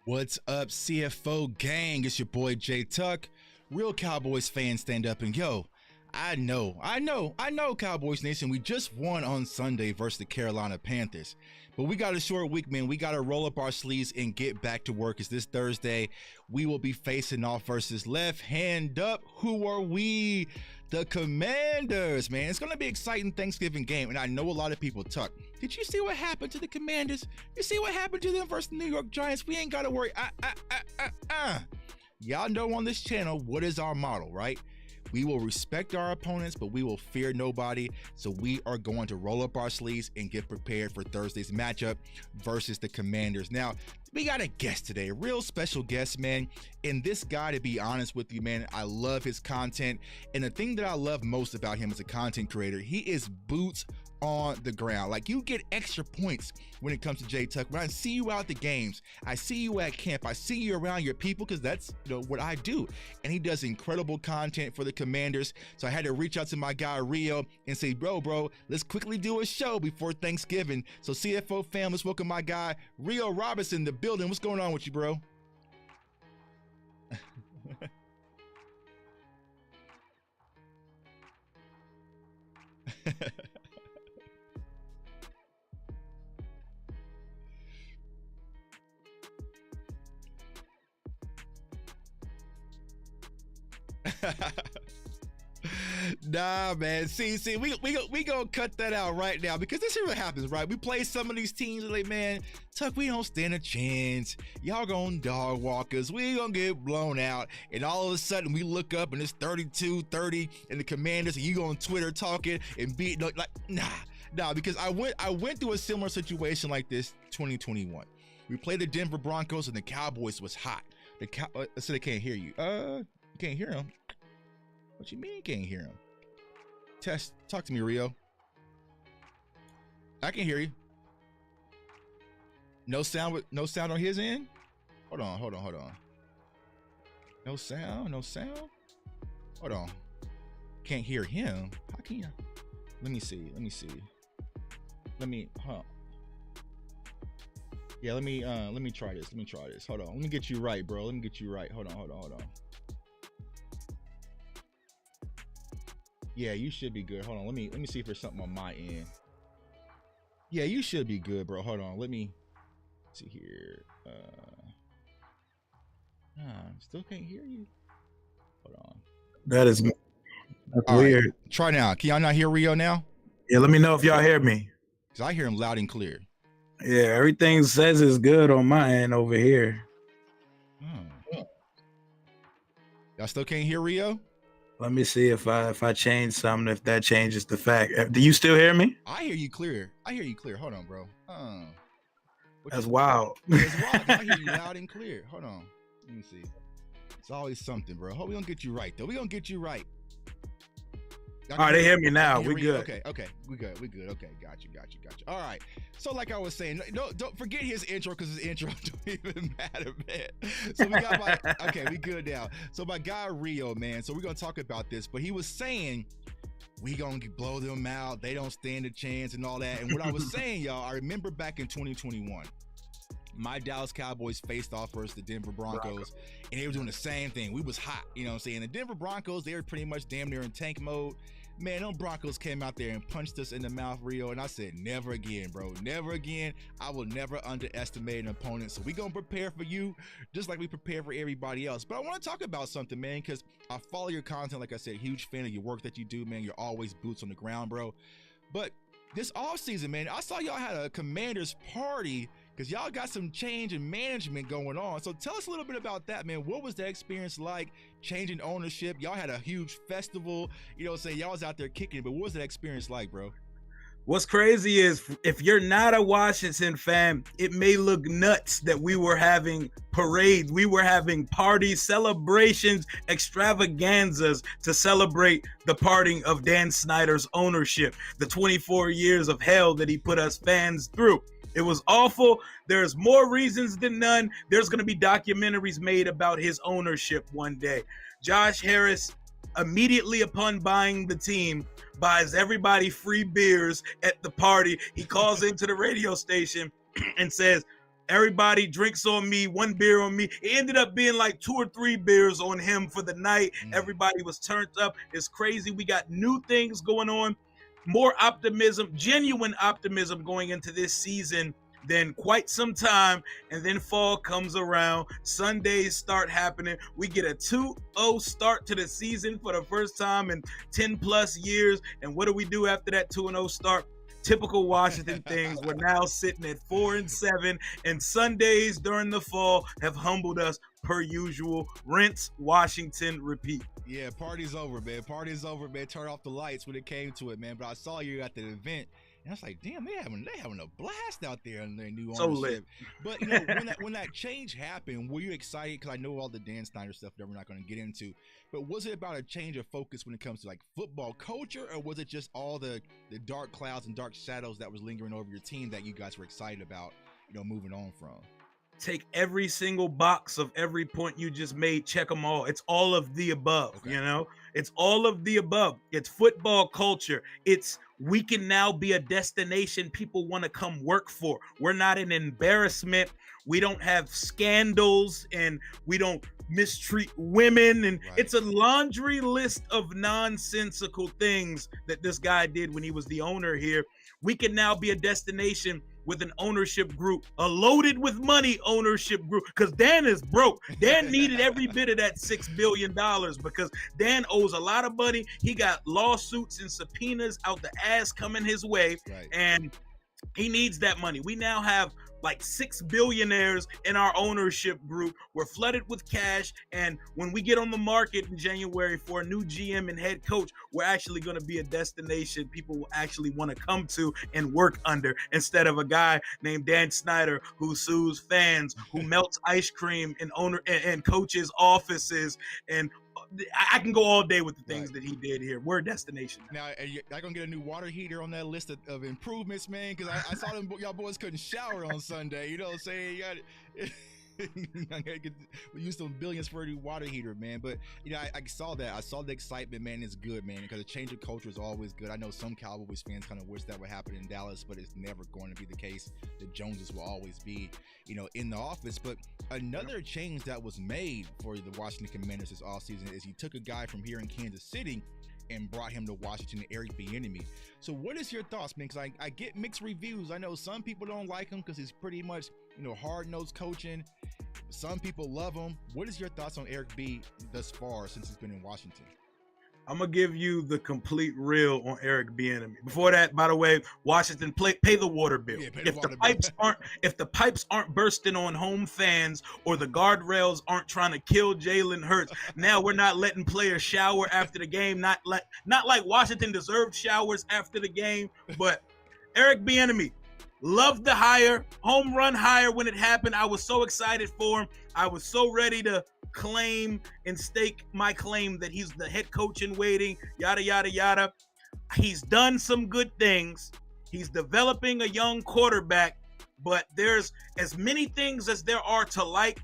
What's up, CFO gang? It's your boy J Tuck. Real Cowboys fans, stand up and yo, I know, Cowboys Nation. We just won on Sunday versus the Carolina Panthers. But we got a short week, man. We got to roll up our sleeves and get back to work. As this Thursday, we will be facing off versus left hand up. Who are we? The Commanders, man. It's going to be an exciting Thanksgiving game. And I know a lot of people talk. Did you see what happened to the Commanders? You see what happened to them versus the New York Giants? We ain't got to worry. Y'all know on this channel, what is our model, right? We will respect our opponents, but we will fear nobody. So we are going to roll up our sleeves and get prepared for Thursday's matchup versus the Commanders. Now, we got a guest today, a real special guest, man. And this guy, to be honest with you, man, I love his content. And the thing that I love most about him as a content creator, he is boots on the ground. Like, you get extra points when it comes to J Tuck. When I see you out the games, I see you at camp, I see you around your people, because that's, you know, what I do. And he does incredible content for the Commanders. So I had to reach out to my guy Rio and say, bro, let's quickly do a show before Thanksgiving. So CFO fam, let's welcome my guy Rio Robinson in the building. What's going on with you, bro? Nah, man. See, we gonna cut that out right now, because this is what happens, right? We play some of these teams like, man, Tuck, we don't stand a chance. Y'all gonna dog walk us. We gonna get blown out. And all of a sudden we look up and it's 32-30 and the Commanders, and you go on Twitter talking and beat like, nah, because I went through a similar situation like this 2021. We played the Denver Broncos and the Cowboys was hot. So they can't hear you. You can't hear them. What you mean you can't hear him? Test, talk to me, Rio. I can hear you. No sound on his end? Hold on. No sound? Hold on. Can't hear him. How can you? Let me see. Yeah, let me try this. Hold on. Let me get you right, bro. Hold on. Yeah, you should be good. Hold on. Let me see if there's something on my end. Yeah, you should be good, bro. Hold on. Let me see here. Still can't hear you. Hold on. That's weird. Right. Try now. Can y'all not hear Rio now? Yeah, let me know if y'all hear me. Because I hear him loud and clear. Yeah, everything says it's good on my end over here. Y'all still can't hear Rio? Let me see if I change something, if that changes the fact. Do you still hear me? I hear you clear. Hold on, bro. That's wild. It's wild. I hear you loud and clear. Hold on. Let me see. It's always something, bro. Hope we gonna get you right, though. We gonna get you right. All right, they hear me now. We good. Okay. We good. Okay, got you. All right. So like I was saying, don't forget his intro, because his intro don't even matter, man. So we got we good now. So my guy Rio, man. So we're gonna talk about this, but he was saying we gonna blow them out. They don't stand a chance and all that. And what I was saying, y'all, I remember back in 2021, my Dallas Cowboys faced off versus the Denver Broncos, and they were doing the same thing. We was hot, you know what I'm saying? The Denver Broncos, they were pretty much damn near in tank mode. Man, them Broncos came out there and punched us in the mouth, Rio, and I said, never again, bro. Never again. I will never underestimate an opponent. So we going to prepare for you just like we prepare for everybody else. But I want to talk about something, man, because I follow your content. Like I said, huge fan of your work that you do, man. You're always boots on the ground, bro. But this offseason, man, I saw y'all had a Commanders party because y'all got some change in management going on. So tell us a little bit about that, man. What was that experience like, changing ownership? Y'all had a huge festival, you know, say y'all was out there kicking, but what was that experience like, bro? What's crazy is if you're not a Washington fan, it may look nuts that we were having parades, we were having parties, celebrations, extravaganzas to celebrate the parting of Dan Snyder's ownership, the 24 years of hell that he put us fans through. It was awful. There's more reasons than none. There's going to be documentaries made about his ownership one day. Josh Harris, immediately upon buying the team, buys everybody free beers at the party. He calls into the radio station and says, everybody drinks on me, 1 beer on me. It ended up being like 2 or 3 beers on him for the night. Everybody was turned up. It's crazy. We got new things going on. More optimism, genuine optimism going into this season than quite some time. And then fall comes around. Sundays start happening. We get a 2-0 start to the season for the first time in 10 plus years. And what do we do after that 2-0 start? Typical Washington things. We're now sitting at 4-7, and Sundays during the fall have humbled us per usual. Rinse, Washington, repeat. Yeah, party's over, man. Party's over, man. Turn off the lights when it came to it, man. But I saw you at the event, and I was like, damn, they having a blast out there in their new ownership. So lit. But you know, when that change happened, were you excited? Because I know all the Dan Snyder stuff that we're not going to get into. But was it about a change of focus when it comes to like football culture, or was it just all the dark clouds and dark shadows that was lingering over your team that you guys were excited about, you know, moving on from? Take every single box of every point you just made, check them all. It's all of the above, okay. You know? It's all of the above. It's football culture. It's we can now be a destination people want to come work for. We're not an embarrassment. We don't have scandals, and we don't mistreat women. And right. It's a laundry list of nonsensical things that this guy did when he was the owner here. We can now be a destination with an ownership group, a loaded with money ownership group, because Dan is broke. Dan needed every bit of that $6 billion because Dan owes a lot of money. He got lawsuits and subpoenas out the ass coming his way, right. And he needs that money. We now have like 6 billionaires in our ownership group. We're flooded with cash. And when we get on the market in January for a new GM and head coach, we're actually going to be a destination people will actually want to come to and work under, instead of a guy named Dan Snyder who sues fans, who melts ice cream in owner and coaches' offices. And I can go all day with the things that he did here. We're a destination. Now, are you going to get a new water heater on that list of improvements, man? Because I saw them, y'all boys couldn't shower on Sunday. You know what I'm saying? We used some billions for a new water heater, man. But, you know, I saw that. I saw the excitement, man. It's good, man, because a change of culture is always good. I know some Cowboys fans kind of wish that would happen in Dallas, but it's never going to be the case. The Joneses will always be, you know, in the office. But another change that was made for the Washington Commanders this offseason is he took a guy from here in Kansas City and brought him to Washington, Eric Bieniemy. So what is your thoughts, man? Because I get mixed reviews. I know some people don't like him because he's pretty much, you know, hard-nosed coaching. Some people love him. What is your thoughts on Eric B thus far since he's been in Washington? I'm going to give you the complete real on Eric Bieniemy. Before that, by the way, Washington, pay the water bill. Yeah, if the pipes aren't bursting on home fans, or the guardrails aren't trying to kill Jalen Hurts, now we're not letting players shower after the game. Not like Washington deserved showers after the game, but Eric Bieniemy, loved the hire, home run hire when it happened. I was so excited for him. I was so ready to claim and stake my claim that he's the head coach in waiting, yada, yada, yada. He's done some good things. He's developing a young quarterback, but there's as many things as there are to like,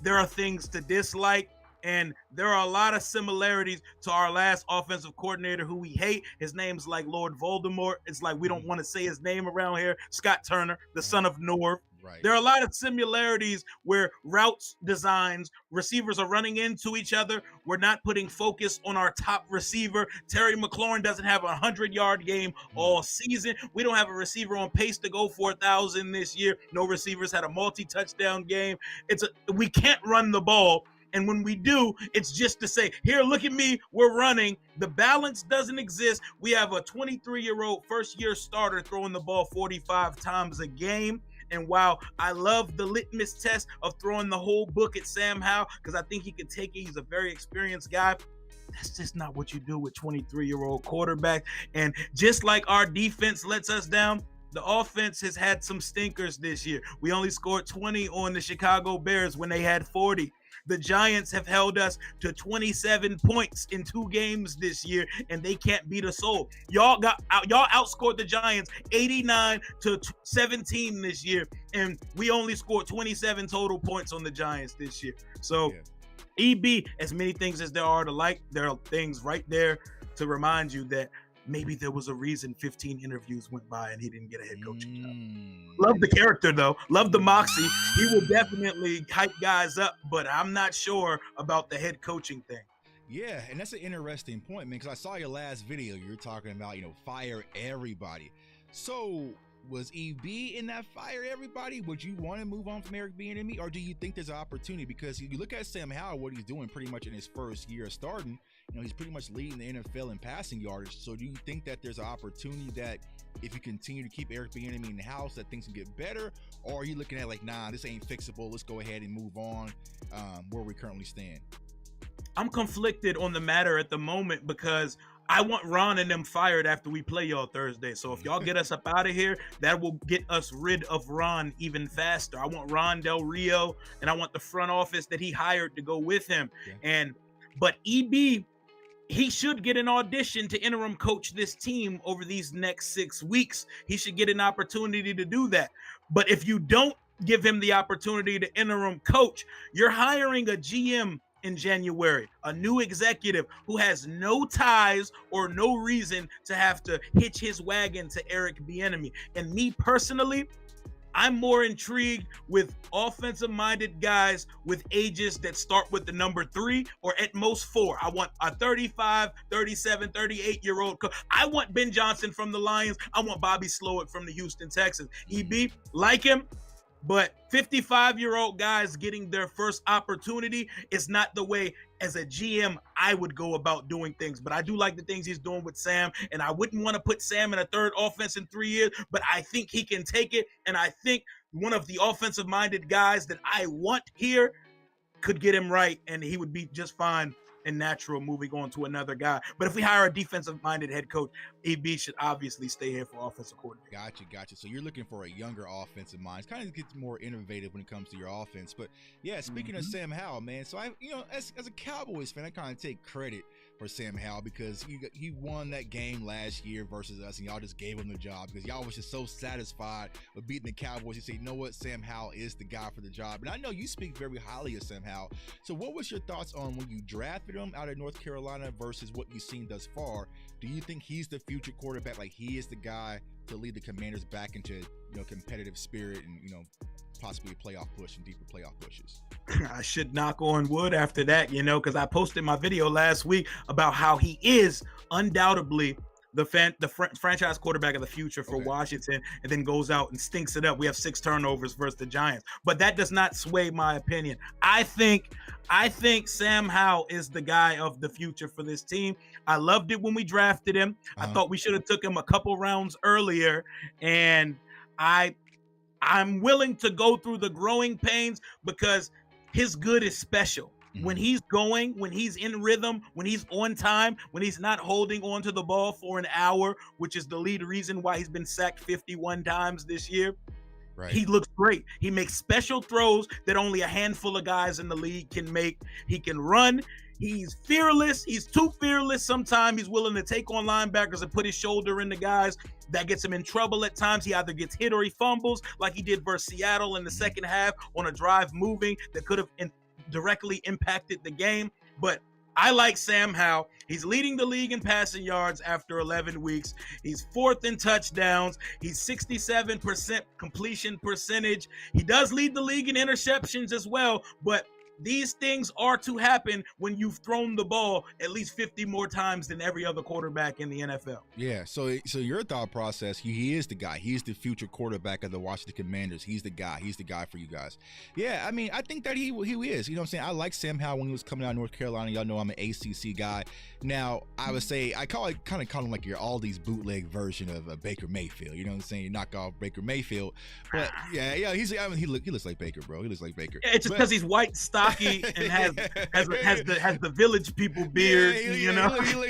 there are things to dislike. And there are a lot of similarities to our last offensive coordinator who we hate. His name's like Lord Voldemort. It's like we don't want to say his name around here. Scott Turner, the son of Norv. Right. There are a lot of similarities where routes designs, receivers are running into each other. We're not putting focus on our top receiver. Terry McLaurin doesn't have a 100-yard game all season. We don't have a receiver on pace to go for 1,000 this year. No receivers had a multi-touchdown game. We can't run the ball. And when we do, it's just to say, here, look at me, we're running. The balance doesn't exist. We have a 23-year-old first-year starter throwing the ball 45 times a game. And while I love the litmus test of throwing the whole book at Sam Howell, because I think he could take it, he's a very experienced guy, that's just not what you do with 23-year-old quarterback. And just like our defense lets us down, the offense has had some stinkers this year. We only scored 20 on the Chicago Bears when they had 40. The Giants have held us to 27 points in 2 games this year, and they can't beat a soul. Y'all outscored the Giants 89-17 this year, and we only scored 27 total points on the Giants this year. So, EB, as many things as there are to like, there are things right there to remind you that maybe there was a reason 15 interviews went by and he didn't get a head coaching job. Love the character, though. Love the moxie. He will definitely hype guys up, but I'm not sure about the head coaching thing. Yeah, and that's an interesting point, man, because I saw your last video. You're talking about, fire everybody. So was EB in that fire everybody? Would you want to move on from Eric Bieniemy, or do you think there's an opportunity? Because you look at Sam Howell, what he's doing pretty much in his first year of starting, he's pretty much leading the NFL in passing yardage. So do you think that there's an opportunity that if you continue to keep Eric Bieniemy in the house, that things can get better? Or are you looking at like, nah, this ain't fixable, let's go ahead and move on where we currently stand? I'm conflicted on the matter at the moment because I want Ron and them fired after we play y'all Thursday. So if y'all get us up out of here, that will get us rid of Ron even faster. I want Ron Del Rio, and I want the front office that he hired to go with him. Yeah. But EB, he should get an audition to interim coach this team over these next 6 weeks. He should get an opportunity to do that. But if you don't give him the opportunity to interim coach, you're hiring a GM in January, a new executive who has no ties or no reason to have to hitch his wagon to Eric Bieniemy. And me personally, I'm more intrigued with offensive-minded guys with ages that start with the number 3 or at most 4. I want a 35, 37, 38-year-old. I want Ben Johnson from the Lions. I want Bobby Slowick from the Houston Texans. EB, like him, but 55-year-old guys getting their first opportunity is not the way as a GM I would go about doing things. But I do like the things he's doing with Sam, and I wouldn't want to put Sam in a third offense in 3 years, but I think he can take it, and I think one of the offensive-minded guys that I want here could get him right, and he would be just fine and natural moving on to another guy. But if we hire a defensive-minded head coach, EB should obviously stay here for offensive coordinator. Gotcha. So you're looking for a younger offensive mind. It kind of gets more innovative when it comes to your offense. But yeah, speaking of Sam Howell, man, so I, as a Cowboys fan, I kind of take credit for Sam Howell because he won that game last year versus us, and y'all just gave him the job because y'all was just so satisfied with beating the Cowboys. You say, you know what, Sam Howell is the guy for the job. And I know you speak very highly of Sam Howell. So what was your thoughts on when you drafted him out of North Carolina versus what you've seen thus far? Do you think he's the future quarterback? Like he is the guy to lead the Commanders back into competitive spirit and possibly a playoff push and deeper playoff pushes? I should knock on wood after that, because I posted my video last week about how he is undoubtedly the franchise quarterback of the future for Washington, and then goes out and stinks it up. We have 6 turnovers versus the Giants, but that does not sway my opinion. I think Sam Howell is the guy of the future for this team. I loved it when we drafted him. I thought we should have took him a couple rounds earlier, and I'm willing to go through the growing pains because his good is special. When he's going, when he's in rhythm, when he's on time, when he's not holding on to the ball for an hour, which is the lead reason why he's been sacked 51 times this year. Right. He looks great. He makes special throws that only a handful of guys in the league can make. He can run. He's fearless. He's too fearless. Sometimes he's willing to take on linebackers and put his shoulder in the guys. That gets him in trouble at times. He either gets hit or he fumbles like he did versus Seattle in the second half on a drive moving that could have directly impacted the game. But I like Sam Howell. He's leading the league in passing yards after 11 weeks. He's 4th in touchdowns. He's 67% completion percentage. He does lead the league in interceptions as well, but these things are to happen when you've thrown the ball at least 50 more times than every other quarterback in the NFL. Yeah, so your thought process, he is the guy. He's the future quarterback of the Washington Commanders. He's the guy. He's the guy for you guys. Yeah, I mean, I think that he is. You know what I'm saying? I like Sam Howell when he was coming out of North Carolina. Y'all know I'm an ACC guy. Now, I would say I call him like your Aldi's bootleg version of Baker Mayfield. You know what I'm saying? You knock off Baker Mayfield. But yeah, he looks like Baker, bro. He looks like Baker. Yeah, it's just because he's white, stocky, and has the village people beard. He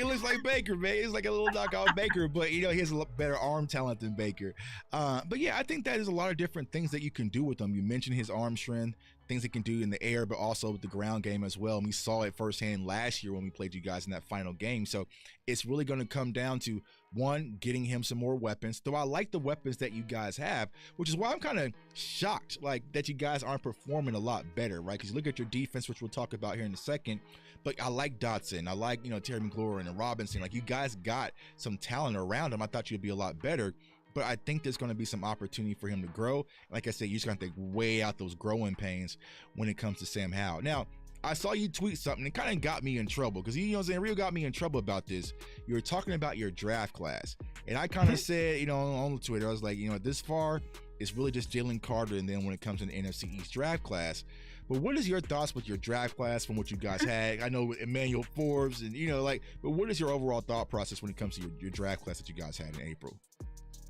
looks like Baker, man. He's like a little knockout Baker, but he has a lot better arm talent than Baker. But yeah, I think that there's a lot of different things that you can do with him. You mentioned his arm strength, things he can do in the air, but also with the ground game as well. And we saw it firsthand last year when we played you guys in that final game. So it's really going to come down to, one, getting him some more weapons, though I like the weapons that you guys have, which is why I'm kind of shocked like that you guys aren't performing a lot better, right? Because you look at your defense, which we'll talk about here in a second, but I like Dotson, I like, Terry McLaurin and Robinson. Like, you guys got some talent around him. I thought you'd be a lot better, but I think there's going to be some opportunity for him to grow. Like I said, you just got to weigh out those growing pains when it comes to Sam Howell. Now, I saw you tweet something that kind of got me in trouble, because Rio got me in trouble about this. You were talking about your draft class, and I kind of said, on Twitter, I was like, this far, it's really just Jalen Carter, and then when it comes to the NFC East draft class. But what is your thoughts with your draft class from what you guys had? I know with Emmanuel Forbes, and but what is your overall thought process when it comes to your draft class that you guys had in April?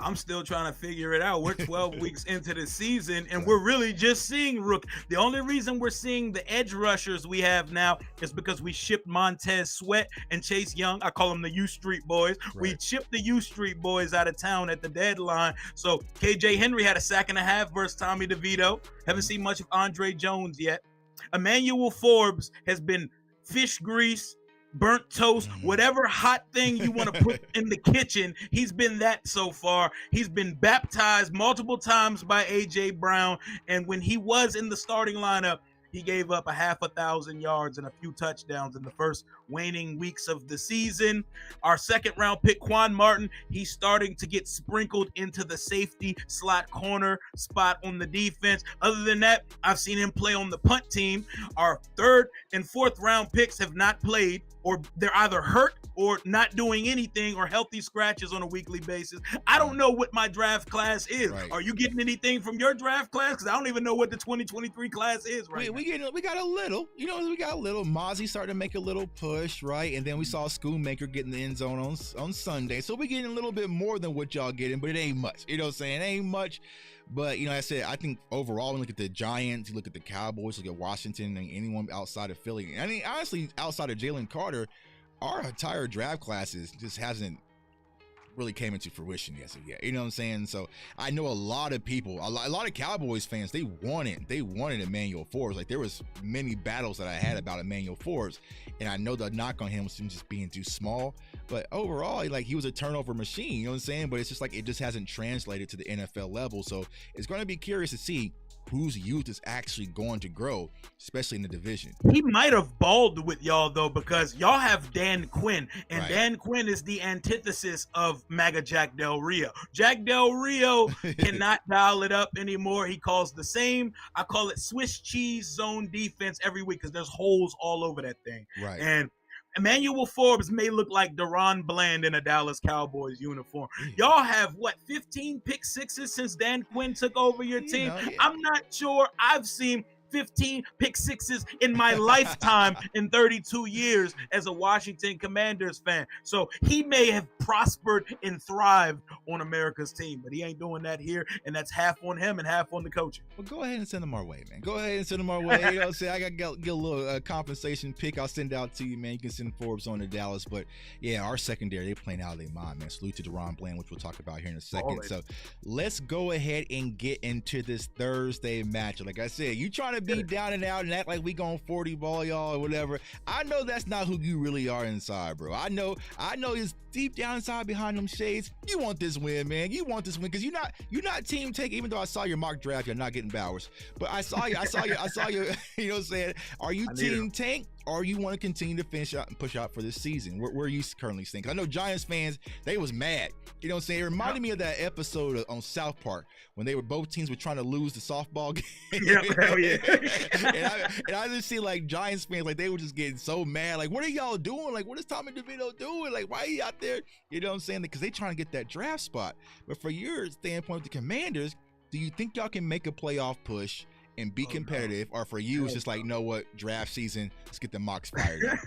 I'm still trying to figure it out. We're 12 weeks into the season, and we're really just seeing rook. The only reason we're seeing the edge rushers we have now is because we shipped Montez Sweat and Chase Young. I call them the U Street boys. Right. We shipped the U Street boys out of town at the deadline. So KJ Henry had a sack and a half versus Tommy DeVito. Haven't seen much of Andre Jones yet. Emmanuel Forbes has been fish grease, burnt toast, whatever hot thing you want to put in the kitchen, he's been that so far. He's been baptized multiple times by A.J. Brown, and when he was in the starting lineup, he gave up 1,000 yards and a few touchdowns in the first waning weeks of the season. Our second-round pick, Quan Martin, he's starting to get sprinkled into the safety slot corner spot on the defense. Other than that, I've seen him play on the punt team. Our third and fourth round picks have not played, or they're either hurt or not doing anything, or healthy scratches on a weekly basis. I don't know what my draft class is. Right. Are you getting anything from your draft class? Because I don't even know what the 2023 class is right now. We got a little. We got a little. Mozzie started to make a little push, right? And then we saw Schoonmaker get in the end zone on Sunday. So we're getting a little bit more than what y'all getting, but it ain't much. You know what I'm saying? It ain't much. But, I said, I think overall, when you look at the Giants, you look at the Cowboys, look at Washington, and anyone outside of Philly. I mean, honestly, outside of Jalen Carter, our entire draft classes just hasn't really came into fruition yet. You know what I'm saying? So I know a lot of people, a lot of Cowboys fans, they wanted Emmanuel Forbes. Like, there was many battles that I had about Emmanuel Forbes, and I know the knock on him was him just being too small. But overall, like, he was a turnover machine, you know what I'm saying? But it's just like, it just hasn't translated to the NFL level. So it's going to be curious to see whose youth is actually going to grow, especially in the division. He might have balled with y'all, though, because y'all have Dan Quinn, and right. Dan Quinn is the antithesis of MAGA Jack Del Rio. Jack Del Rio cannot dial it up anymore. He calls the same, I call it Swiss cheese zone defense every week, because there's holes all over that thing. Right. And Emmanuel Forbes may look like Deron Bland in a Dallas Cowboys uniform. Y'all have, 15 pick sixes since Dan Quinn took over your team? Yeah. I'm not sure I've seen 15 pick sixes in my lifetime in 32 years as a Washington Commanders fan. So he may have prospered and thrived on America's team, but he ain't doing that here, and that's half on him and half on the coaching. Well, go ahead and send them our way, man. Go ahead and send them our way. You know what I'm saying? I got to get a little compensation pick. I'll send out to you, man. You can send Forbes on to Dallas. But, yeah, our secondary, they playing out of their mind, man. Salute to Deron Bland, which we'll talk about here in a second. Always. So let's go ahead and get into this Thursday matchup. Like I said, you trying to be down and out and act like we going 40 ball y'all or whatever. I know that's not who you really are inside, bro. I know it's deep down inside behind them shades. You want this win, man. You want this win, because you're not team tank. Even though I saw your mock draft, you're not getting Bowers. But I saw you, you know what I'm saying? Are you team tank, or you want to continue to finish out and push out for this season? Where are you currently thinking? I know Giants fans, they was mad. You know what I'm saying? It reminded me of that episode on South Park when they were both teams were trying to lose the softball game. Yeah, hell yeah. and I just see like Giants fans, like they were just getting so mad. Like, what are y'all doing? Like, what is Tommy DeVito doing? Like, why are you out there? You know what I'm saying? Because they trying to get that draft spot. But for your standpoint, the Commanders, do you think y'all can make a playoff push and be competitive, or for you it's just like, you know what, draft season, let's get the mocks fired up?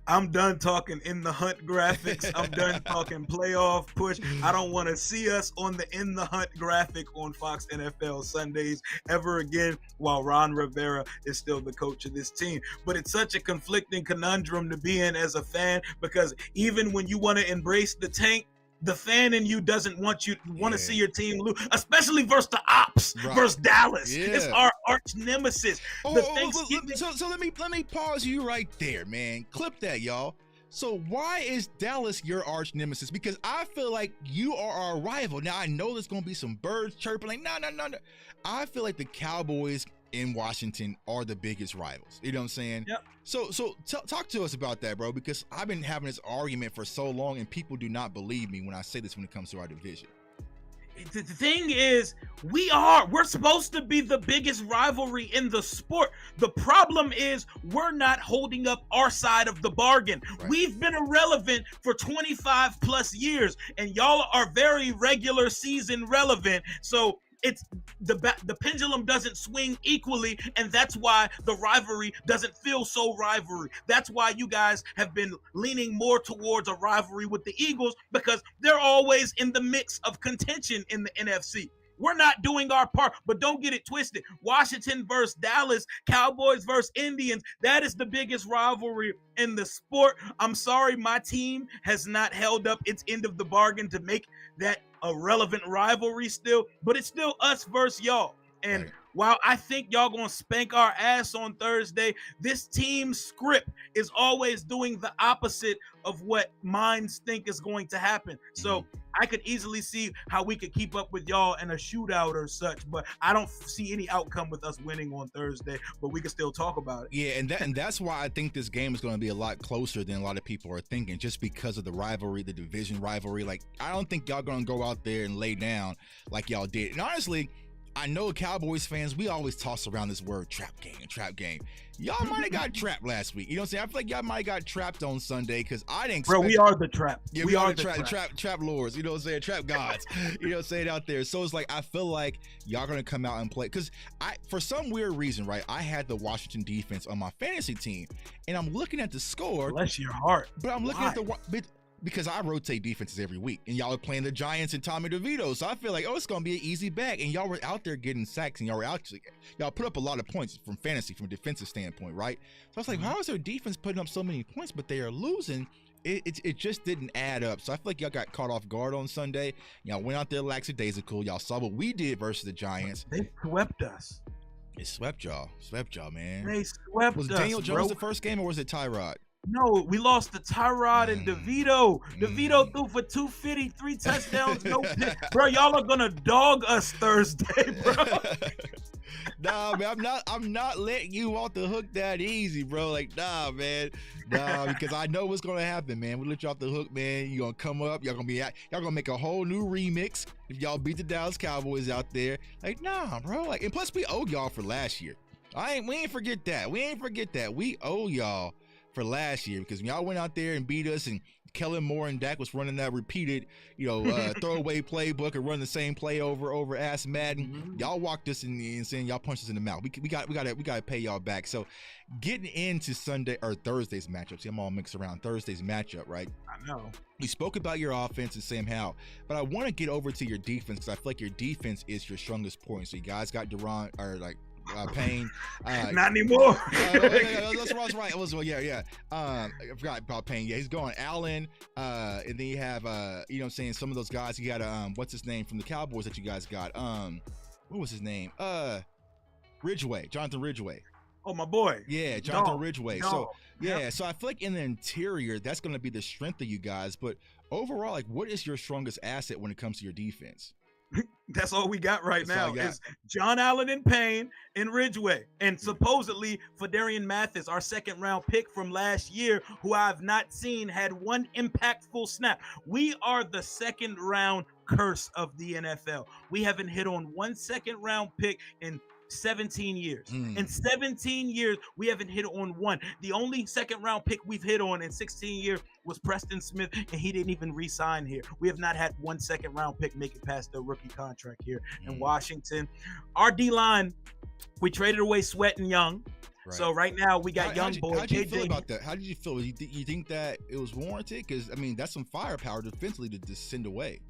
I'm done talking in the hunt graphics. I'm done talking playoff push. I don't want to see us on the in the hunt graphic on Fox NFL Sundays ever again while Ron Rivera is still the coach of this team. But it's such a conflicting conundrum to be in as a fan, because even when you want to embrace the tank, the fan in you doesn't want to see your team lose, especially versus the Ops, versus Dallas. Yeah. It's our arch nemesis. So let me pause you right there, man. Clip that, y'all. So why is Dallas your arch nemesis? Because I feel like you are our rival. Now I know there's gonna be some birds chirping like no. I feel like the Cowboys in Washington are the biggest rivals. You know what I'm saying? Yep. So talk to us about that, bro, because I've been having this argument for so long and people do not believe me when I say this when it comes to our division. The thing is, we're supposed to be the biggest rivalry in the sport. The problem is we're not holding up our side of the bargain. Right. We've been irrelevant for 25 plus years, and y'all are very regular season relevant. So it's the pendulum doesn't swing equally, and that's why the rivalry doesn't feel so rivalry. That's why you guys have been leaning more towards a rivalry with the Eagles, because they're always in the mix of contention in the NFC. We're not doing our part, but don't get it twisted. Washington versus Dallas, Cowboys versus Indians, that is the biggest rivalry in the sport. I'm sorry, my team has not held up its end of the bargain to make that a relevant rivalry still, but it's still us versus y'all. And right. While I think y'all gonna spank our ass on Thursday, this team's script is always doing the opposite of what minds think is going to happen. So I could easily see how we could keep up with y'all in a shootout or such, but I don't see any outcome with us winning on Thursday, but we can still talk about it. Yeah, and that's why I think this game is going to be a lot closer than a lot of people are thinking, just because of the rivalry, the division rivalry. Like, I don't think y'all going to go out there and lay down like y'all did. And honestly, I know Cowboys fans, we always toss around this word trap game. Y'all might have got trapped last week. You know what I'm saying? I feel like y'all might have got trapped on Sunday because I didn't expect. Bro, we are the trap. Yeah, we are the trap lords. You know what I'm saying? Trap gods. You know what I'm saying out there. So it's like, I feel like y'all going to come out and play. Because for some weird reason, right, I had the Washington defense on my fantasy team. And I'm looking at the score. Bless your heart. But I'm looking at because I rotate defenses every week, and y'all are playing the Giants and Tommy DeVito, so I feel like, it's gonna be an easy bag. And y'all were out there getting sacks, and y'all put up a lot of points from fantasy, from a defensive standpoint, right? So I was like, how is their defense putting up so many points, but they are losing? It just didn't add up. So I feel like y'all got caught off guard on Sunday. Y'all went out there lackadaisical. Y'all saw what we did versus the Giants. They swept us. It swept y'all, man. They swept us. Was Daniel Jones the first game, or was it Tyrod? No, we lost to Tyrod and DeVito. DeVito threw for 250, 3 touchdowns, no pick. Bro, y'all are gonna dog us Thursday, bro. Nah, man, I'm not letting you off the hook that easy, bro. Like, nah, man. Nah, because I know what's gonna happen, man. We let you off the hook, man. You're gonna come up, y'all gonna make a whole new remix if y'all beat the Dallas Cowboys out there. Like, nah, bro. Like, and plus we owe y'all for last year. We ain't forget that. We owe y'all for last year, because when y'all went out there and beat us, and Kellen Moore and Dak was running that repeated, throwaway playbook and run the same play over Ass Madden. Y'all walked us in and saying y'all punched us in the mouth. We got to pay y'all back. So getting into Sunday or Thursday's matchup, see, I'm all mixed around. Thursday's matchup, right? I know. We spoke about your offense and Sam Howell, but I want to get over to your defense, because I feel like your defense is your strongest point. So you guys got Payne. Not anymore. That's right. It was, yeah. I forgot about Payne. Yeah, he's gone. Allen, and then you have, some of those guys. You got, what's his name from the Cowboys that you guys got? What was his name? Jonathan Ridgeway. Oh, my boy. Yeah, Jonathan Ridgeway. So, yeah, so I feel like in the interior, that's going to be the strength of you guys. But overall, like, what is your strongest asset when it comes to your defense? That's all we got right That's all now I got. is John Allen and Payne and Ridgeway. And supposedly Fadarian Mathis, our second round pick from last year, who I've not seen, had one impactful snap. We are the second round curse of the NFL. We haven't hit on one second round pick in 17 years. In 17 years, we haven't hit on one. The only second round pick we've hit on in 16 years was Preston Smith, and he didn't even re-sign here. We have not had one second round pick make it past the rookie contract here in Washington. Our D-line, we traded away Sweat and Young. Right. So right now we got young boy. How did you feel about that? How did you feel? You think that it was warranted? Because, I mean, that's some firepower defensively to just send away.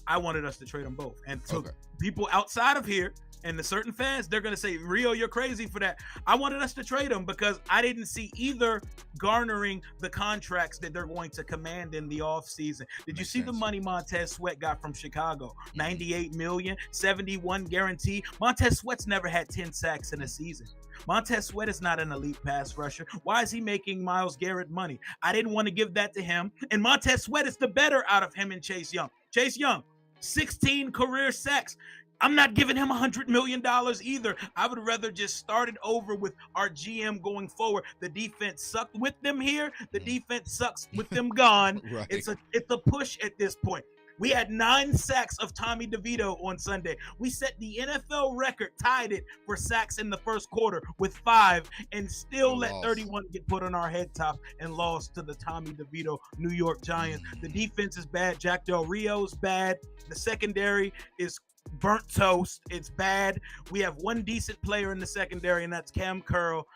I wanted us to trade them both. And so people outside of here and the certain fans, they're going to say, Rio, you're crazy for that. I wanted us to trade them because I didn't see either garnering the contracts that they're going to command in the offseason. Did you see the money Montez Sweat got from Chicago? $98 million, 71 guarantee. Montez Sweat's never had 10 sacks in a season. Montez Sweat is not an elite pass rusher. Why is he making Myles Garrett money? I didn't want to give that to him. And Montez Sweat is the better out of him and Chase Young. Chase Young, 16 career sacks. I'm not giving him $100 million either. I would rather just start it over with our GM going forward. The defense sucked with them here. The defense sucks with them gone. Right. It's a push at this point. We had 9 sacks of Tommy DeVito on Sunday. We set the NFL record, tied it for sacks in the first quarter with 5, and still let 31 get put on our head top and lost to the Tommy DeVito New York Giants. The defense is bad. Jack Del Rio's bad. The secondary is burnt toast. It's bad. We have one decent player in the secondary, and that's Cam Curl.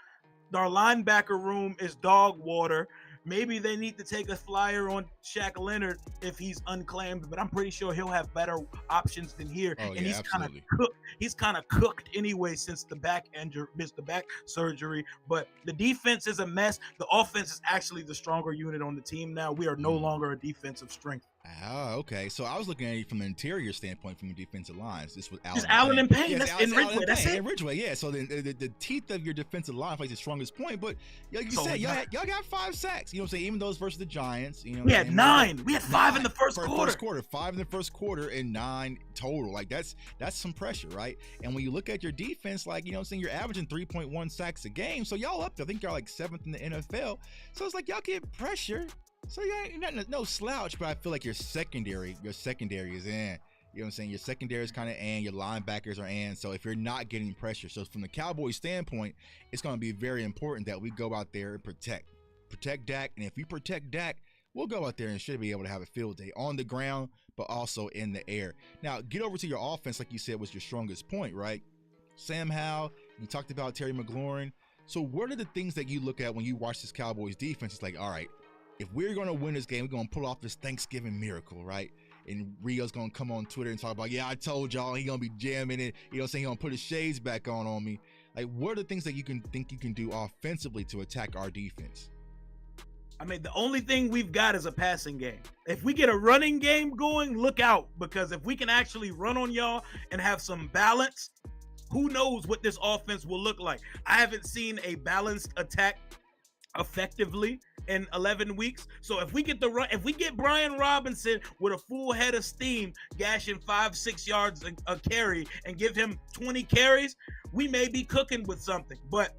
Our linebacker room is dog water. Maybe they need to take a flyer on Shaq Leonard if he's unclaimed, but I'm pretty sure he'll have better options than here. And he's kind of cooked. He's kind of cooked anyway since the back surgery. But the defense is a mess. The offense is actually the stronger unit on the team now. We are no longer a defensive strength. Oh, okay. So I was looking at it from an interior standpoint, from the defensive lines. This was Allen and Payne. That's in Ridgeway. That's it. Ridgeway, yeah. So then the teeth of your defensive line plays the strongest point. But like you said, y'all got 5 sacks. You know what I'm saying? Even those versus the Giants. You know, we had 9. We had 5 in the first quarter. 5 in the first quarter and 9 total. Like that's some pressure, right? And when you look at your defense, like, you know what I'm saying, you're averaging 3.1 sacks a game. So y'all up there. I think y'all like 7th in the NFL. So it's like y'all get pressure. So you're not no slouch, but I feel like your secondary is in. You know what I'm saying? Your secondary is kind of in, your linebackers are in. So if you're not getting pressure, so from the Cowboys standpoint, it's going to be very important that we go out there and protect Dak. And if we protect Dak, we'll go out there and should be able to have a field day on the ground, but also in the air. Now, get over to your offense, like you said, was your strongest point, right? Sam Howell, you talked about Terry McLaurin. So what are the things that you look at when you watch this Cowboys defense? It's like, all right, if we're going to win this game, we're going to pull off this Thanksgiving miracle, right? And Rio's going to come on Twitter and talk about, yeah, I told y'all he going to be jamming it. You know what I'm saying? He's going to put his shades back on me. Like, what are the things that you can do offensively to attack our defense? I mean, the only thing we've got is a passing game. If we get a running game going, look out. Because if we can actually run on y'all and have some balance, who knows what this offense will look like. I haven't seen a balanced attack effectively in 11 weeks. So if we get if we get Brian Robinson with a full head of steam, gashing 5-6 yards a carry and give him 20 carries, we may be cooking with something. But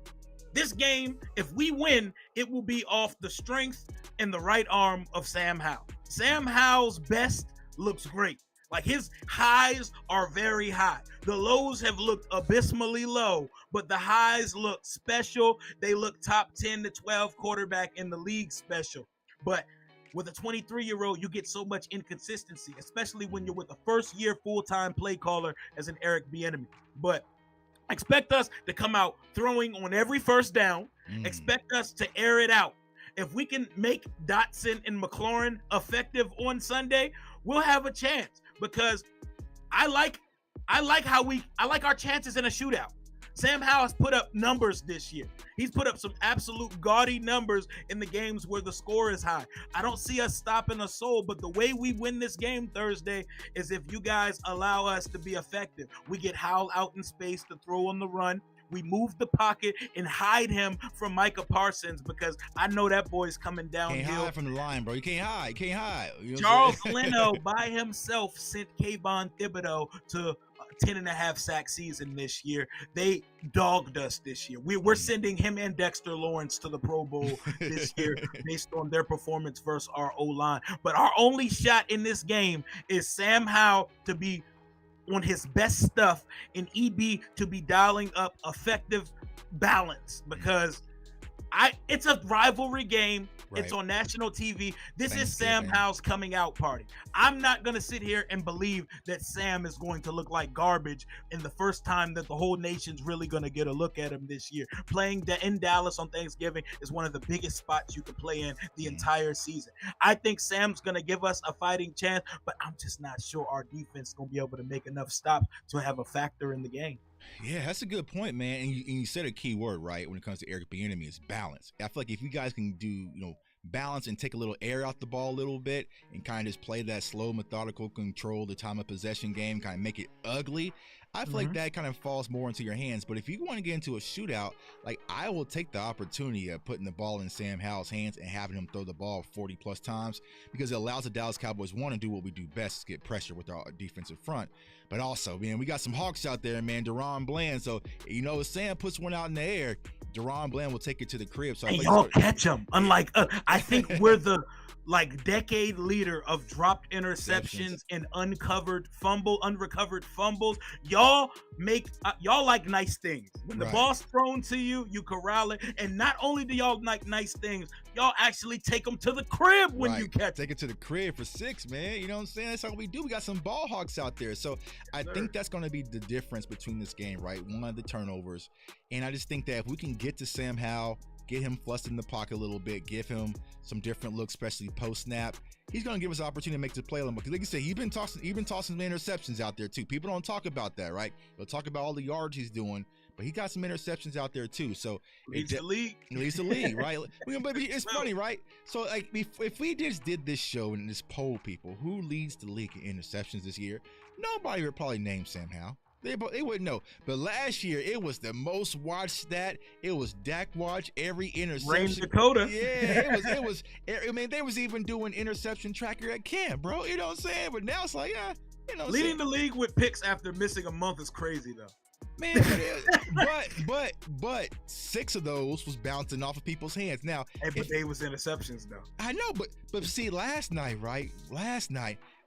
this game, if we win, it will be off the strength and the right arm of Sam Howell. Sam Howell's best looks great. Like, his highs are very high. The lows have looked abysmally low, but the highs look special. They look top 10 to 12 quarterback in the league special. But with a 23-year-old, you get so much inconsistency, especially when you're with a first-year full-time play caller as an Eric Bieniemy. But expect us to come out throwing on every first down. Expect us to air it out. If we can make Dotson and McLaurin effective on Sunday, we'll have a chance. Because I like our chances in a shootout. Sam Howell has put up numbers this year. He's put up some absolute gaudy numbers in the games where the score is high. I don't see us stopping a soul, but the way we win this game Thursday is if you guys allow us to be effective. We get Howell out in space to throw on the run. We move the pocket and hide him from Micah Parsons because I know that boy's coming downhill. Can't hide from the line, bro. You can't hide. You know Charles Leno by himself sent Kayvon Thibodeau to 10.5 sack season this year. They dogged us this year. We're sending him and Dexter Lawrence to the Pro Bowl this year based on their performance versus our O-line. But our only shot in this game is Sam Howell to be on his best stuff and EB to be dialing up effective balance because it's a rivalry game. Right. It's on national TV. This is Sam Howell's coming out party. I'm not going to sit here and believe that Sam is going to look like garbage in the first time that the whole nation's really going to get a look at him this year. Playing in Dallas on Thanksgiving is one of the biggest spots you can play in the entire season. I think Sam's going to give us a fighting chance, but I'm just not sure our defense is going to be able to make enough stops to have a factor in the game. Yeah, that's a good point, man. And you said a key word, right, when it comes to Eric Bieniemy is balance. I feel like if you guys can do, balance and take a little air out the ball a little bit and kind of just play that slow, methodical control, the time of possession game, kind of make it ugly, I feel like that kind of falls more into your hands. But if you want to get into a shootout, like I will take the opportunity of putting the ball in Sam Howell's hands and having him throw the ball 40 plus times because it allows the Dallas Cowboys to do what we do best, get pressure with our defensive front. But also, man, we got some Hawks out there, man, Deron Bland. So, if Sam puts one out in the air, Deron Bland will take it to the crib. So y'all catch him. Unlike I think we're the decade leader of dropped interceptions and unrecovered fumbles. Y'all like nice things. When the ball's thrown to you, you corral it. And not only do y'all like nice things, y'all actually take them to the crib when you catch Take it to the crib for 6, man. You know what I'm saying? That's how we do. We got some ball hawks out there. So I think that's going to be the difference between this game, right? One of the turnovers. And I just think that if we can get to Sam Howell, get him flustered in the pocket a little bit, give him some different looks, especially post-snap, he's going to give us an opportunity to make the play on him. Because like you said, he's been tossing some interceptions out there too. People don't talk about that, right? They'll talk about all the yards he's doing, but he got some interceptions out there too. So leads the league. Leads the league, right? But it's funny, right? So like if we just did this show and just poll people, who leads the league in interceptions this year? Nobody would probably name Sam Howell. They wouldn't know. But last year, it was the most watched stat. It was Dak watch every interception. Rain Dakota. Yeah, it was. I mean, they was even doing interception tracker at camp, bro. You know what I'm saying? But now it's like, leading the league with picks after missing a month is crazy, though. Man, but 6 of those was bouncing off of people's hands. Now, but they was interceptions, though. I know, but see, last night,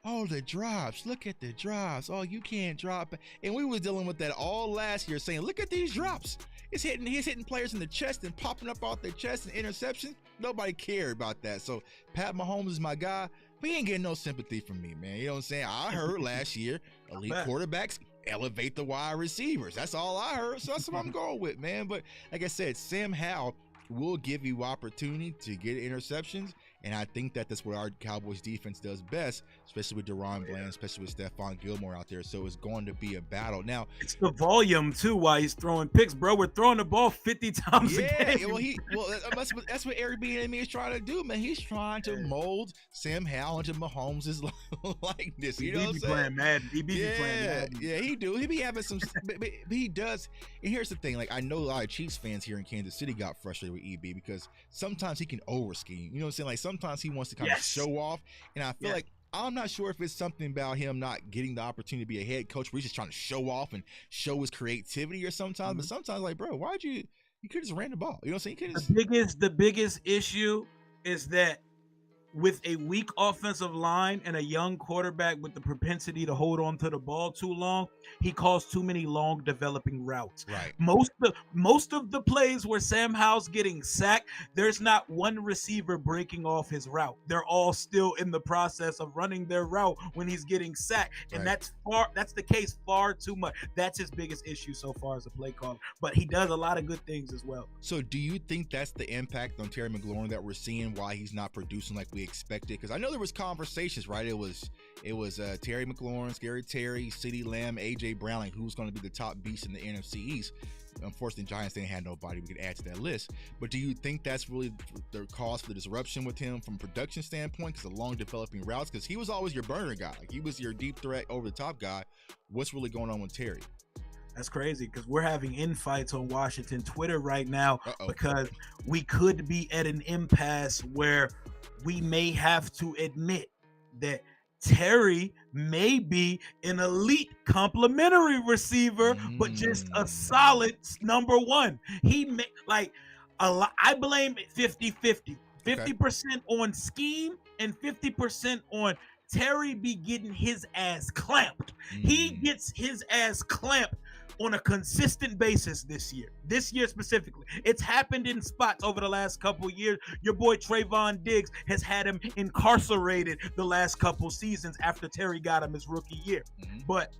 oh, the drops. Look at the drops. Oh, you can't drop. And we were dealing with that all last year, saying, look at these drops. He's hitting players in the chest and popping up off their chest and interceptions. Nobody cared about that. So Pat Mahomes is my guy. But he ain't getting no sympathy from me, man. You know what I'm saying? I heard last year, elite quarterbacks elevate the wide receivers. That's all I heard. So that's what I'm going with, man. But like I said, Sam Howell will give you opportunity to get interceptions. And I think that's what our Cowboys defense does best, especially with Deron Bland, especially with Stephon Gilmore out there. So it's going to be a battle. Now, it's the volume too while he's throwing picks, bro. We're throwing the ball 50 times a game. That's what Eric Bieniemy is trying to do, man. He's trying to mold Sam Howell into Mahomes' likeness. You know what I'm saying? Playing Madden. He be playing Madden. Yeah, he do. He be having some, but he does. And here's the thing: like I know a lot of Chiefs fans here in Kansas City got frustrated with EB because sometimes he can over scheme. You know what I'm saying? Like sometimes he wants to kind of show off, and I feel like I'm not sure if it's something about him not getting the opportunity to be a head coach where he's just trying to show off and show his creativity or sometimes, but sometimes like, bro, why'd you could just ran the ball. You know what I'm saying? The biggest issue is that with a weak offensive line and a young quarterback with the propensity to hold on to the ball too long, he calls too many long developing routes. Right. Most of the plays where Sam Howell's getting sacked, there's not one receiver breaking off his route. They're all still in the process of running their route when he's getting sacked. And that's the case far too much. That's his biggest issue so far as a play caller. But he does a lot of good things as well. So do you think that's the impact on Terry McLaurin that we're seeing, why he's not producing like we expected? Because I know there was conversations, right? It was Terry McLaurin, Scary Terry, CeeDee Lamb, AJ Brown, like who's going to be the top beast in the NFC East. Unfortunately, Giants didn't have nobody we could add to that list. But do you think that's really the cause for the disruption with him from a production standpoint? Because the long developing routes, because he was always your burner guy, like he was your deep threat over the top guy. What's really going on with Terry? That's crazy because we're having infights on Washington Twitter right now Uh-oh. because we could be at an impasse where we may have to admit that Terry may be an elite complementary receiver, but just a solid number one. He may like a lot. I blame it 50-50. 50% on scheme and 50% on Terry be getting his ass clamped. He gets his ass clamped on a consistent basis this year specifically. It's happened in spots over the last couple years. Your boy Trayvon Diggs has had him incarcerated the last couple seasons after Terry got him his rookie year. But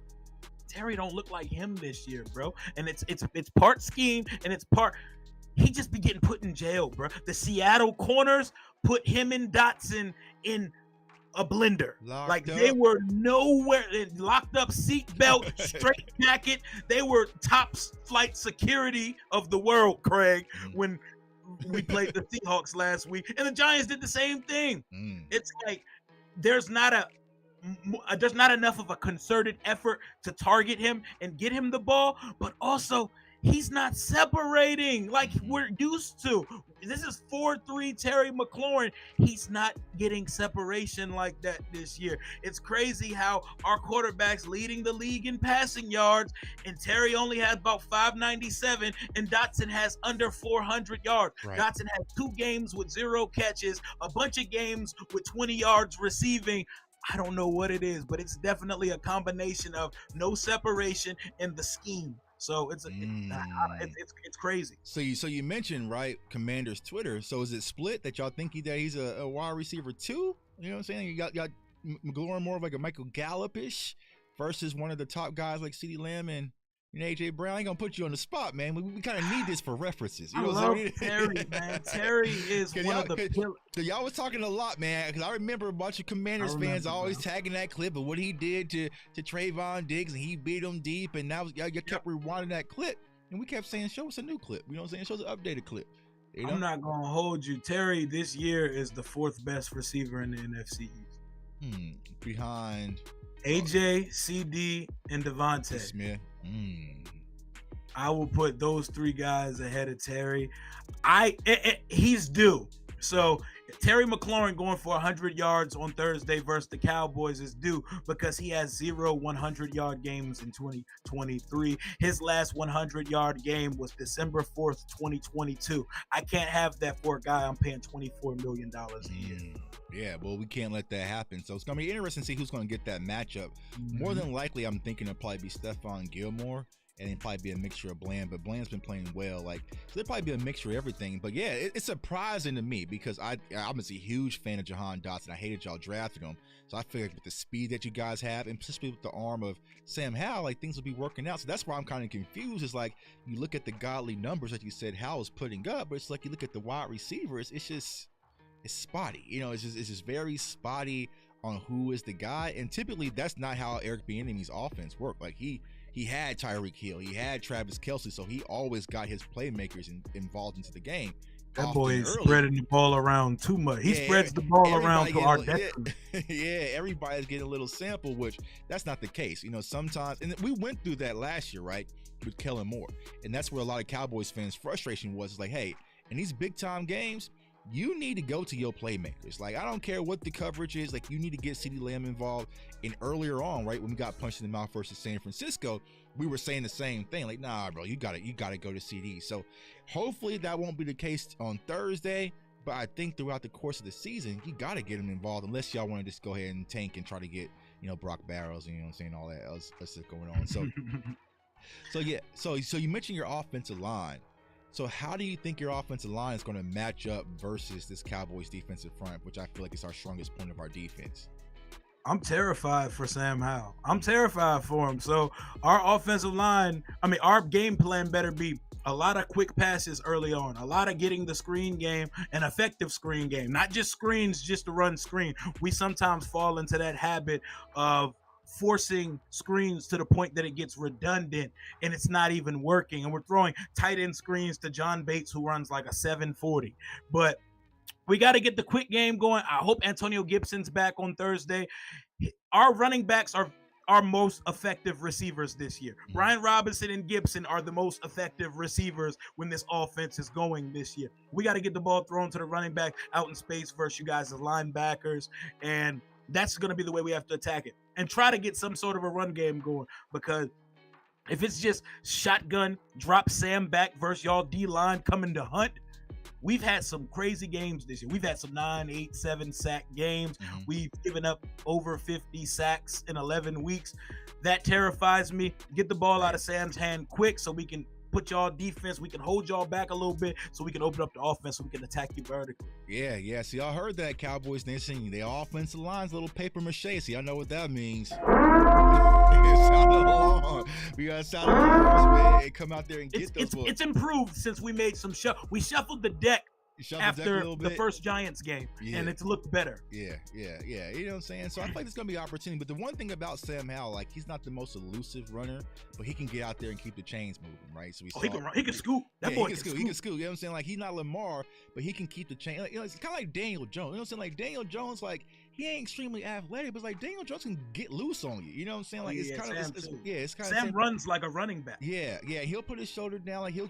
Terry don't look like him this year, bro. And it's part scheme and it's part he just be getting put in jail, bro. The Seattle corners put him and Dotson in a blender. They were nowhere. Locked up seatbelt, straight jacket. They were top flight security of the world, Craig, when we played the Seahawks last week. And the Giants did the same thing. It's like there's not enough of a concerted effort to target him and get him the ball, but also he's not separating like we're used to. This is 4-3 Terry McLaurin. He's not getting separation like that this year. It's crazy how our quarterback's leading the league in passing yards, and Terry only has about 597, and Dotson has under 400 yards. Right. Dotson has 2 games with 0 catches, a bunch of games with 20 yards receiving. I don't know what it is, but it's definitely a combination of no separation and the scheme. So it's crazy. So you mentioned, right, Commander's Twitter. So is it split that y'all think that he's a wide receiver too? You know what I'm saying? You got McLaurin more of like a Michael Gallup-ish versus one of the top guys like CeeDee Lamb and AJ Brown. I ain't gonna put you on the spot, man. We kind of need this for references. You know what I mean? Terry, man. Terry is one of the. Y'all was talking a lot, man. Because I remember a bunch of Commanders fans always tagging that clip of what he did to Trayvon Diggs, and he beat him deep. And now y'all kept rewinding that clip, and we kept saying, "Show us a new clip." You know what I'm saying? Show us an updated clip. You know? I'm not gonna hold you. Terry this year is the 4th best receiver in the NFC East. Behind AJ, CD, and Devontae Smith. I will put those 3 guys ahead of Terry. He's due. So Terry McLaurin going for 100 yards on Thursday versus the Cowboys is due because he has 0 100-yard games in 2023. His last 100-yard game was December 4th, 2022. I can't have that for a guy I'm paying $24 million a year. Yeah, well, we can't let that happen. So it's going to be interesting to see who's going to get that matchup. More than likely, I'm thinking it'll probably be Stephon Gilmore, and it'll probably be a mixture of Bland. But Bland's been playing well. So there'll probably be a mixture of everything. But yeah, it's surprising to me because I'm a huge fan of Jahan Dotson. I hated y'all drafting him. So I figured with the speed that you guys have, and especially with the arm of Sam Howell, things will be working out. So that's why I'm kind of confused. It's like you look at the godly numbers that you said Howell's putting up, but it's like you look at the wide receivers, it's spotty. It's just very spotty on who is the guy, and typically that's not how Eric Bieniemy's offense worked. Like he had Tyreek Hill, he had Travis Kelce, so he always got his playmakers involved into the game. That boy is spreading the ball around too much. He spreads the ball around to our detriment. Yeah, everybody's getting a little sample, which that's not the case. Sometimes, and we went through that last year, right, with Kellen Moore, and that's where a lot of Cowboys fans' frustration was. Like, hey, in these big time games, you need to go to your playmakers. I don't care what the coverage is. You need to get CeeDee Lamb involved. And earlier on, right, when we got punched in the mouth versus San Francisco, we were saying the same thing. Nah, bro, you gotta go to CD. So hopefully that won't be the case on Thursday. But I think throughout the course of the season, you gotta get him involved, unless y'all want to just go ahead and tank and try to get, Brock Barrows, all that else that's going on. So yeah. So you mentioned your offensive line. So how do you think your offensive line is going to match up versus this Cowboys defensive front, which I feel like is our strongest point of our defense? I'm terrified for Sam Howell. I'm terrified for him. So our offensive line, our game plan better be a lot of quick passes early on, a lot of getting the screen game, an effective screen game, not just screens just to run screen. We sometimes fall into that habit of forcing screens to the point that it gets redundant and it's not even working. And we're throwing tight end screens to John Bates, who runs like a 740. But we got to get the quick game going. I hope Antonio Gibson's back on Thursday. Our running backs are our most effective receivers this year. Brian Robinson and Gibson are the most effective receivers when this offense is going this year. We got to get the ball thrown to the running back out in space versus you guys as linebackers, and that's going to be the way we have to attack it and try to get some sort of a run game going, because if it's just shotgun, drop Sam back versus y'all D-line coming to hunt, we've had some crazy games this year. We've had some 9, 8, 7 sack games. We've given up over 50 sacks in 11 weeks. That terrifies me. Get the ball out of Sam's hand quick so we can put y'all defense. We can hold y'all back a little bit so we can open up the offense so we can attack you vertically. Yeah. See, y'all heard that, Cowboys Nation. Their offensive line's a little paper mache. See, I know what that means. We got to sound alarms, man. Come out there and get those. It's improved since we made some we shuffled the deck after the first Giants game, and it's looked better. Yeah. You know what I'm saying? So I feel like there's going to be an opportunity. But the one thing about Sam Howell, like, he's not the most elusive runner, but he can get out there and keep the chains moving, right? So he can run. He can scoop. That boy can scoop. He can scoop. You know what I'm saying? Like, he's not Lamar, but he can keep the chain. Like, you know, it's kind of like Daniel Jones. You know what I'm saying? Like, Daniel Jones, like, he ain't extremely athletic, but like Daniel Jones can get loose on you. You know what I'm saying? Like, it's kind of it's kind of Sam runs like a running back. Yeah. He'll put his shoulder down, like he'll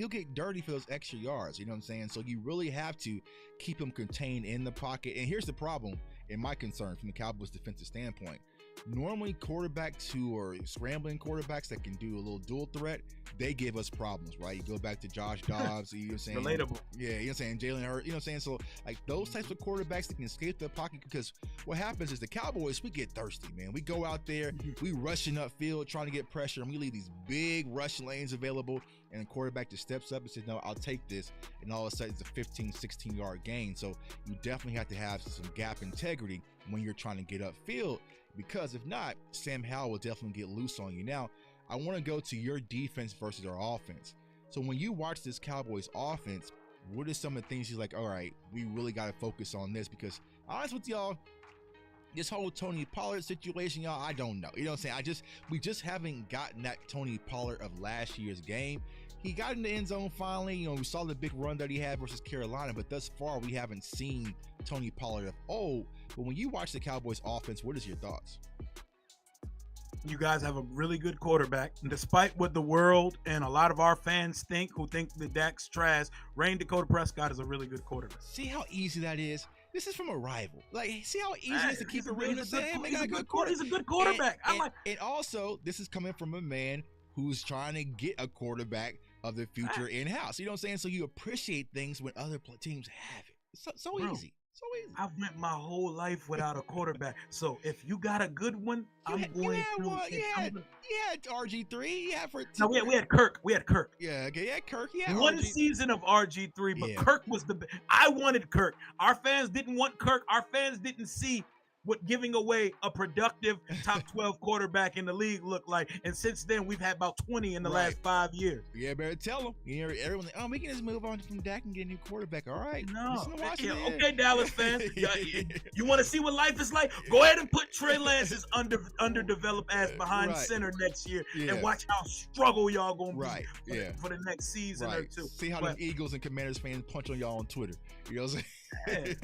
get dirty for those extra yards. You know what I'm saying? So you really have to keep him contained in the pocket. And here's the problem, and my concern from the Cowboys' defensive standpoint. Normally, quarterbacks who are scrambling quarterbacks that can do a little dual threat, they give us problems, right? You go back to Josh Dobbs, you know what I'm saying? Relatable. Yeah, you know what I'm saying? Jalen Hurts, you know what I'm saying? So, like, those types of quarterbacks that can escape the pocket, because what happens is the Cowboys, we get thirsty, man. We go out there, we rushing upfield, trying to get pressure, and we leave these big rush lanes available, and the quarterback just steps up and says, no, I'll take this, and all of a sudden it's a 15, 16-yard gain. So you definitely have to have some gap integrity when you're trying to get upfield, because if not, Sam Howell will definitely get loose on you. Now, I want to go to your defense versus our offense. So when you watch this Cowboys offense, what are some of the things you're like, all right, we really got to focus on this? Because honest with y'all, this whole Tony Pollard situation, y'all, I don't know. You know what I'm saying? We just haven't gotten that Tony Pollard of last year's game. He got in the end zone finally. You know, we saw the big run that he had versus Carolina, but thus far we haven't seen Tony Pollard of old. But when you watch the Cowboys offense, what is your thoughts? You guys have a really good quarterback. And despite what the world and a lot of our fans think, who think that Dak's trash, Dakota Prescott is a really good quarterback. See how easy that is? This is from a rival. Like, see how easy it is to keep it real. He's a good quarterback. And also, this is coming from a man who's trying to get a quarterback of the future in-house. You know what I'm saying? So you appreciate things when other teams have it. It's so easy. So easy. I've went my whole life without a quarterback. So if you got a good one, You had RG3. No, we had Kirk. Yeah, okay. Yeah, Kirk. Yeah, one season of RG3, but Kirk was I wanted Kirk. Our fans didn't want Kirk. Our fans didn't see what giving away a productive top 12 quarterback in the league looked like. And since then, we've had about 20 in the last 5 years. Yeah, better tell them. You know, everyone, we can just move on from Dak and get a new quarterback. All right. No. Okay, Dallas fans. You want to see what life is like? Go ahead and put Trey Lance's underdeveloped ass behind center next year and watch how struggle y'all going to be for the next season or two. See how the Eagles and Commanders fans punch on y'all on Twitter. You know what I'm saying?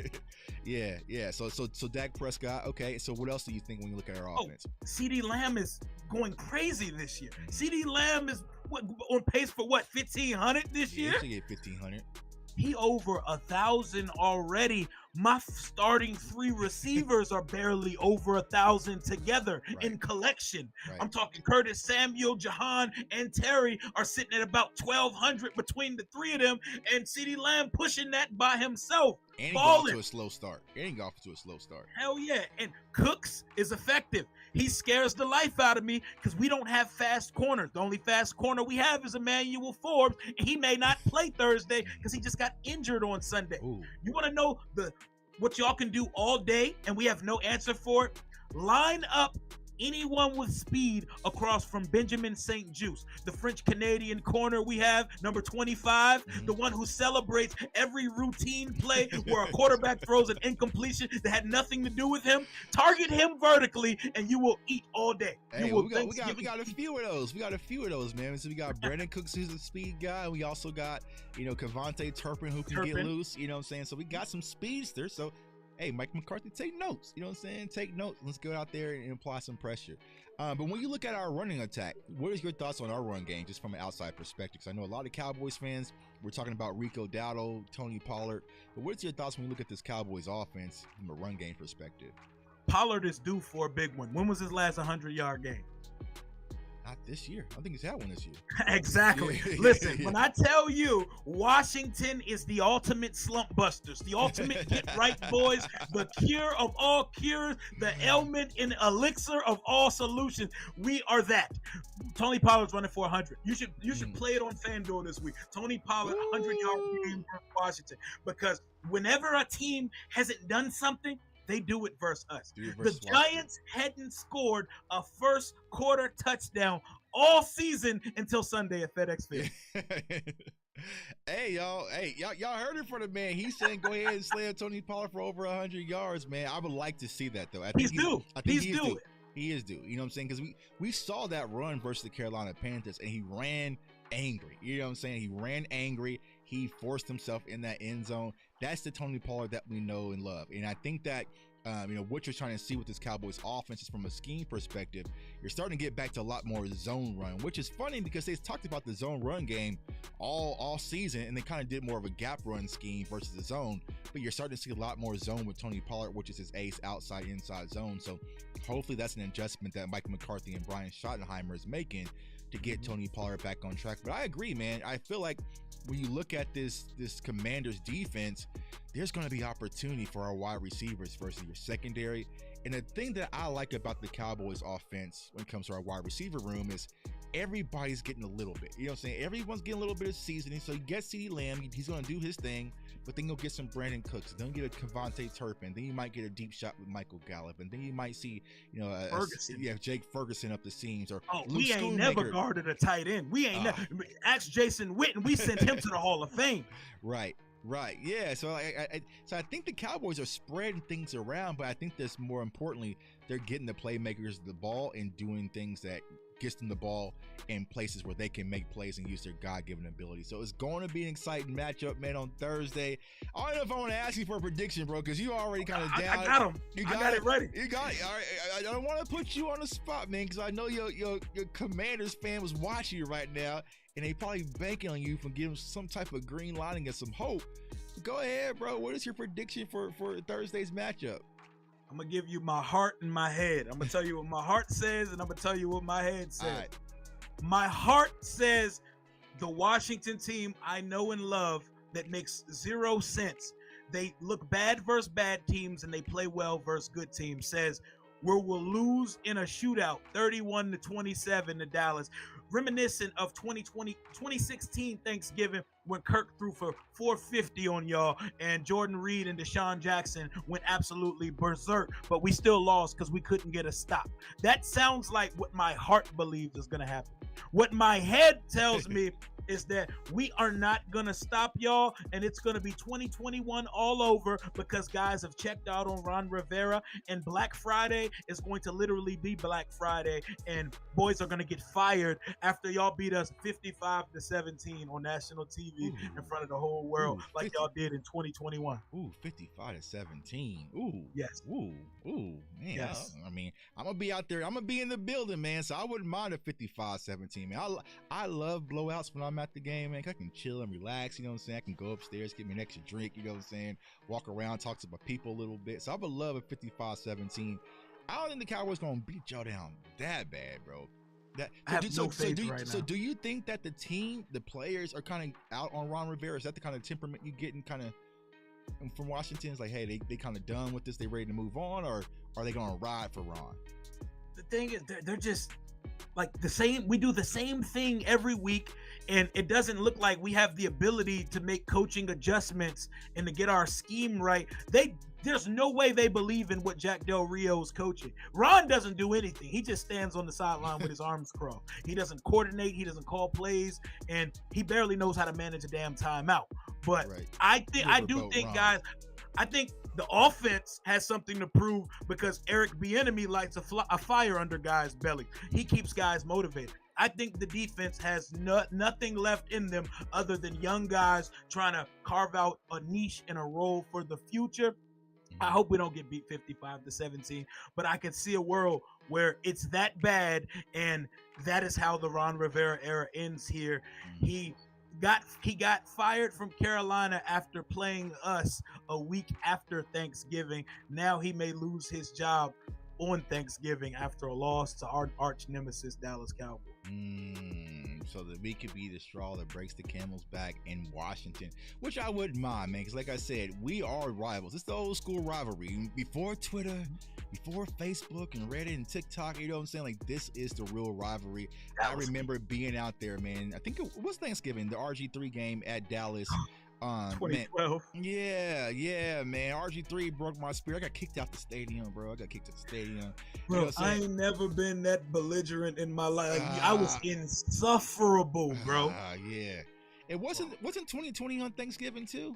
Yeah. So Dak Prescott. Okay, so what else do you think when you look at our offense? CeeDee Lamb is going crazy this year. CeeDee Lamb is on pace for 1,500 this year? He should get 1,500. He over 1,000 already. My starting 3 receivers are barely over 1,000 together in collection. I'm talking Curtis Samuel, Jahan, and Terry are sitting at about 1,200 between the 3 of them, and CeeDee Lamb pushing that by himself. And he got off to a slow start. Hell yeah. And Cooks is effective. He scares the life out of me because we don't have fast corners. The only fast corner we have is Emmanuel Forbes, and he may not play Thursday because he just got injured on Sunday. Ooh. You want to know what y'all can do all day and we have no answer for it? Line up anyone with speed across from Benjamin St. Juste, the French-Canadian corner we have, number 25, the one who celebrates every routine play where a quarterback throws an incompletion that had nothing to do with him. Target him vertically and you will eat all day. Hey, we got a few of those. Man. So we got Brandon Cooks, who's a speed guy. We also got, Kevontae Turpin, who can get loose. You know what I'm saying? So we got some speedsters. So hey, Mike McCarthy, take notes. You know what I'm saying? Take notes. Let's go out there and apply some pressure. But when you look at our running attack, what is your thoughts on our run game, just from an outside perspective? Because I know a lot of Cowboys fans, we're talking about Rico Dowdle, Tony Pollard. But what's your thoughts when you look at this Cowboys offense from a run game perspective? Pollard is due for a big one. When was his last 100-yard game? Not this year. I don't think he's had one this year. Exactly. Listen, when I tell you Washington is the ultimate slump busters, the ultimate get right boys, the cure of all cures, the ailment and elixir of all solutions, we are that. Tony Pollard's running for 100. You should play it on FanDuel this week. Tony Pollard, 100-yard game for Washington. Because whenever a team hasn't done something, they do it versus us. The Giants hadn't scored a first quarter touchdown all season until Sunday at FedEx Field. Hey, y'all heard it from the man. He's saying go ahead and slam Tony Pollard for over 100 yards, man. I would like to see that, though. I think he's due. He is due. You know what I'm saying? Because we saw that run versus the Carolina Panthers, and he ran angry. You know what I'm saying? He ran angry. He forced himself in that end zone. That's the Tony Pollard that we know and love. And I think that, what you're trying to see with this Cowboys offense is from a scheme perspective, you're starting to get back to a lot more zone run, which is funny because they talked about the zone run game all season, and they kind of did more of a gap run scheme versus the zone. But you're starting to see a lot more zone with Tony Pollard, which is his ace outside, inside zone. So hopefully that's an adjustment that Mike McCarthy and Brian Schottenheimer is making to get Tony Pollard back on track. But I agree, man. I feel like when you look at this Commanders defense, there's going to be opportunity for our wide receivers versus your secondary. And the thing that I like about the Cowboys offense when it comes to our wide receiver room is everybody's getting a little bit. You know what I'm saying? Everyone's getting a little bit of seasoning. So you get CeeDee Lamb, he's going to do his thing, but then you'll get some Brandon Cooks. Then you get a Kevontae Turpin. Then you might get a deep shot with Michael Gallup. And then you might see, Jake Ferguson up the seams. Or we ain't never guarded a tight end. We ain't never. Ask Jason Witten. We sent him to the Hall of Fame. Right. Yeah. So I think the Cowboys are spreading things around, but I think that's more importantly, they're getting the playmakers the ball and doing things that gets them the ball in places where they can make plays and use their God-given ability. So it's going to be an exciting matchup, man, on Thursday. I don't know if I want to ask you for a prediction, bro, because you already kind of down. I got him. I got it ready. You got it. All right. I don't want to put you on the spot, man, because I know your Commanders fan was watching you right now, and they probably banking on you from giving some type of green lining and some hope. So go ahead, bro. What is your prediction for Thursday's matchup? I'm going to give you my heart and my head. I'm going to tell you what my heart says, and I'm going to tell you what my head says. Right. My heart says the Washington team I know and love that makes zero sense. They look bad versus bad teams, and they play well versus good teams. Says we'll lose in a shootout, 31-27 to Dallas. Reminiscent of 2016 Thanksgiving when Kirk threw for 450 on y'all and Jordan Reed and Deshaun Jackson went absolutely berserk, but we still lost because we couldn't get a stop. That sounds like what my heart believes is going to happen. What my head tells me is that we are not going to stop y'all, and it's going to be 2021 all over because guys have checked out on Ron Rivera, and Black Friday is going to literally be Black Friday, and boys are going to get fired after y'all beat us 55-17 on national TV in front of the whole world, like y'all did in 2021. 55-17. Ooh. Yes. Ooh, man. Yes. I mean, I'm going to be out there. I'm going to be in the building, man, so I wouldn't mind a 55-17, man. I love blowouts when I'm at the game, man. I can chill and relax, you know what I'm saying? I can go upstairs, get me an extra drink, you know what I'm saying? Walk around, talk to my people a little bit. So I would love a 55-17. I don't think the Cowboys going to beat y'all down that bad, bro. So do you think that the team, the players are kind of out on Ron Rivera? Is that the kind of temperament you getting kind of from Washington? It's like, hey, they kind of done with this, they ready to move on, or are they going to ride for Ron? The thing is, they're just like the same. We do the same thing every week, and it doesn't look like we have the ability to make coaching adjustments and to get our scheme right. There's no way they believe in what Jack Del Rio is coaching. Ron doesn't do anything. He just stands on the sideline with his arms crossed. He doesn't coordinate. He doesn't call plays, and he barely knows how to manage a damn timeout. But right. I think the offense has something to prove because Eric Bieniemy lights a fire under guys' belly. He keeps guys motivated. I think the defense has nothing left in them other than young guys trying to carve out a niche and a role for the future. I hope we don't get beat 55-17, but I could see a world where it's that bad, and that is how the Ron Rivera era ends here. He got fired from Carolina after playing us a week after Thanksgiving. Now he may lose his job on Thanksgiving after a loss to our arch nemesis Dallas Cowboys. So that we could be the straw that breaks the camel's back in Washington, which I wouldn't mind, man, because like I said, we are rivals. It's the old school rivalry. Before Twitter, before Facebook and Reddit and TikTok, you know what I'm saying? Like, this is the real rivalry. I remember being out there, man. I think it was Thanksgiving, the RG3 game at Dallas. 2012. Man, yeah, man. RG3 broke my spirit. I got kicked out the stadium, bro. Bro, you know I ain't never been that belligerent in my life. I was insufferable, bro. Yeah. It wasn't 2020 on Thanksgiving too?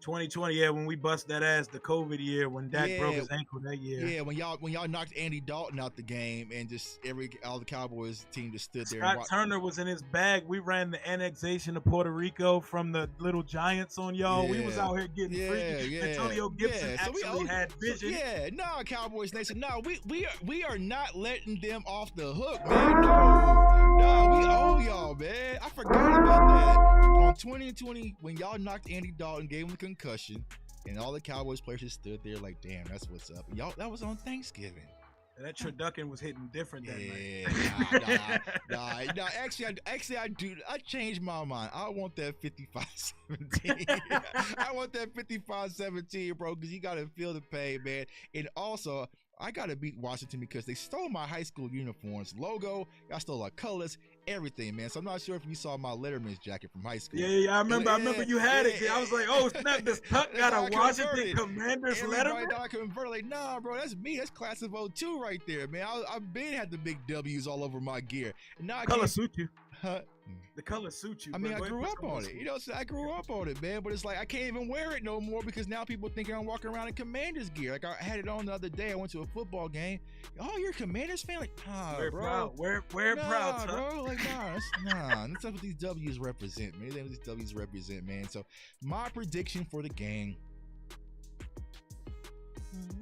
2020, yeah, when we bust that ass, the COVID year, when Dak broke his ankle that year. Yeah, when y'all knocked Andy Dalton out the game, and just all the Cowboys team just stood there. Scott Turner was in his bag. We ran the annexation of Puerto Rico from the little Giants on y'all. We was out here getting freaky. Antonio Gibson actually had vision. Yeah, no, Cowboys Nation, no, we are not letting them off the hook, man. No, we owe y'all, man. I forgot about that. On 2020, when y'all knocked Andy Dalton, gave him the concussion, and all the Cowboys players just stood there like, damn, that's what's up. Y'all, that was on Thanksgiving. That turducken was hitting different that night. Nah. Actually, I changed my mind. I want that 55-17. I want that 55-17, bro, because you got to feel the pain, man. And also, I got to beat Washington because they stole my high school uniforms, logo, y'all stole our colors, everything, man. So I'm not sure if you saw my Letterman's jacket from high school. Yeah, I remember you had it. I was like, oh, snap, this Tuck got a Washington Commanders Letterman? I converted. Like, nah, bro, that's me. That's class of 02 right there, man. I've been had the big W's all over my gear. And now color suit you. Huh? The color suits you. I mean, I grew up on it. You know, I grew up on it, man. But it's like I can't even wear it no more because now people think I'm walking around in Commanders gear. Like I had it on the other day. I went to a football game. Oh, you're a Commanders fan? Like, we're bro. Proud. We're proud, bro. Like, that's what these W's represent, man. That's what these W's represent, man. So my prediction for the game.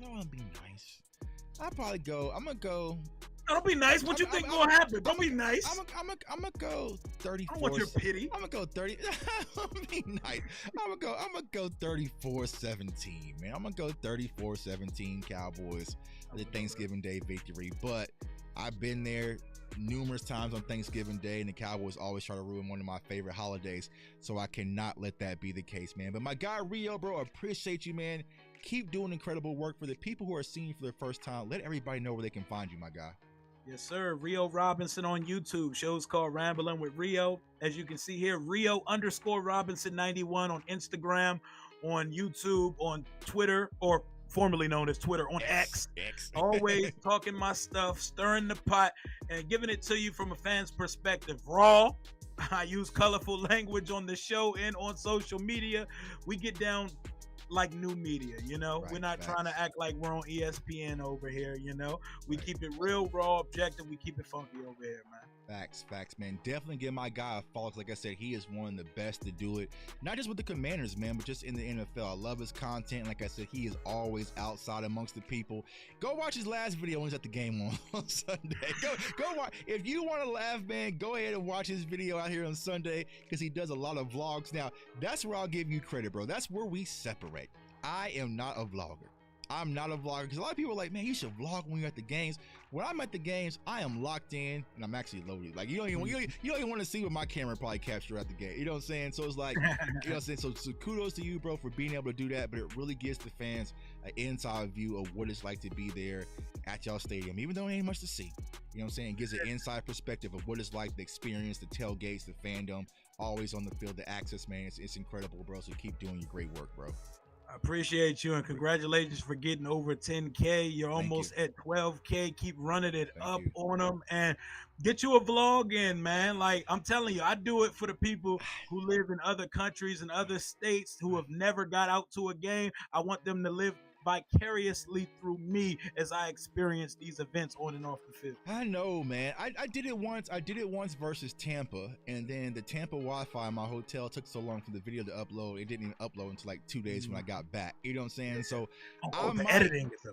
I want to be nice. I'm gonna go. Don't be nice. What you think gonna happen? Don't be nice. I'm gonna go 34. I want your pity. I'm gonna go 30. Be nice. I'm gonna go 34-17, man. I'm gonna go 34-17 Cowboys for the Thanksgiving Day victory. But I've been there numerous times on Thanksgiving Day, and the Cowboys always try to ruin one of my favorite holidays. So I cannot let that be the case, man. But my guy Rio, bro, I appreciate you, man. Keep doing incredible work. For the people who are seeing you for the first time, let everybody know where they can find you, my guy. Yes, sir. Rio Robinson on YouTube. Show's called Rambling with Rio. As you can see here, Rio_Robinson91 on Instagram, on YouTube, on Twitter, or formerly known as Twitter, on X. Always talking my stuff, stirring the pot, and giving it to you from a fan's perspective. Raw. I use colorful language on the show and on social media. We get down like new media, you know. We're not trying to act like we're on ESPN over here, you know. We keep it real, raw, objective. We keep it funky over here, man. Facts, man. Definitely give my guy a follow. Like I said, he is one of the best to do it. Not just with the Commanders, man, but just in the NFL. I love his content. Like I said, he is always outside amongst the people. Go watch his last video when he's at the game on Sunday. Go watch. If you want to laugh, man, go ahead and watch his video out here on Sunday because he does a lot of vlogs. Now, that's where I'll give you credit, bro. That's where we separate. I am not a vlogger. I'm not a vlogger because a lot of people are like, man, you should vlog when you're at the games. When I'm at the games, I am locked in and I'm actually loaded. Like you don't even want to see what my camera probably capture at the game. You know what I'm saying? So it's like, you know what I'm saying? So kudos to you, bro, for being able to do that. But it really gives the fans an inside view of what it's like to be there at y'all stadium, even though it ain't much to see. You know what I'm saying? It gives an inside perspective of what it's like, the experience, the tailgates, the fandom, always on the field, the access, man. It's incredible, bro. So keep doing your great work, bro. I appreciate you and congratulations for getting over 10K. You're almost at 12K. Keep running it up on them and get you a vlog in, man. Like I'm telling you, I do it for the people who live in other countries and other states who have never got out to a game. I want them to live vicariously through me as I experience these events on and off the field. I know, man. I did it once. I did it once versus Tampa, and then the Tampa Wi-Fi in my hotel took so long for the video to upload. It didn't even upload until like 2 days when I got back. You know what I'm saying? So the editing is